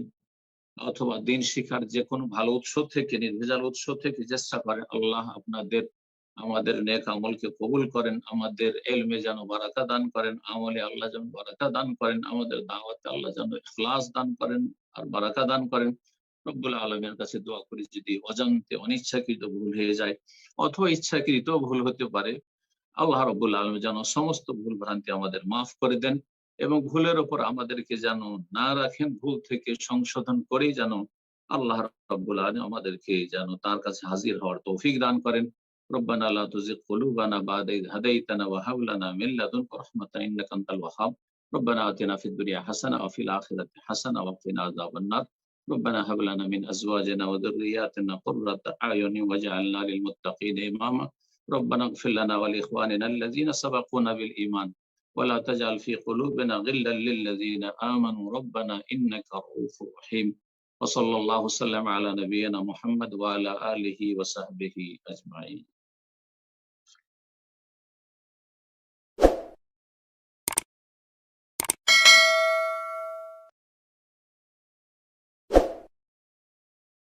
Speaker 1: অথবা দিন শিখার যে কোনো ভালো উৎস থেকে, নির্ভেজাল উৎস থেকে চেষ্টা করেন, আল্লাহ আপনাদের আমাদের নেক আমলকে কবুল করেন, আমাদের ইলমে যেন বারাকা দান করেন, আমলে আল্লাহ যেন বারাকা দান করেন, আমাদের দাওয়াতে আল্লাহ যেন ইখলাস দান করেন আর বারাকা দান করেন। রব্বুল আলামিনের কাছে দোয়া করি যদি অজান্তে অনিচ্ছাকৃত ভুল হয়ে যায় অথবা ইচ্ছাকৃত ভুল হতে পারে, আল্লাহ রাব্বুল আলামিন যেন সমস্ত ভুল ভ্রান্তি আমাদের মাফ করে দেন, এবং ভুলের ওপর আমাদেরকে যেন না রাখেন, ভুল থেকে সংশোধন করেই যেন আল্লাহ রাব্বুল আলামিন আমাদেরকে যেন তার কাছে হাজির হওয়ার তৌফিক দান করেন। রব্বানা লা তুযিগ কুলুবানা বা'দা ইয হাদাইতানা ওয়া হাব লানা মিন লাদুনকা রাহমাতান ইন্নাকা আনতাল ওয়াহ্হাব। রব্বানা আতিনা ফিদ দুনিয়া হাসানাহ ওয়া ফিল আখিরাতি হাসানাহ ওয়া কিনা আযাবান নার। রব্বানা হাব লানা মিন আজওয়াজিনা ওয়া যুররিয়্যাতিনা কুররাতা আ'য়ুনিন ওয়াজ'আলনা লিল মুত্তাকিনা ইমামা। ربنا اغفر لنا ولإخواننا الذين سبقونا بالإيمان ولا تجعل في قلوبنا غلا للذين آمنوا ربنا إنك رؤوف رحيم وصلى الله وسلم على نبينا محمد وعلى آله وصحبه أجمعين.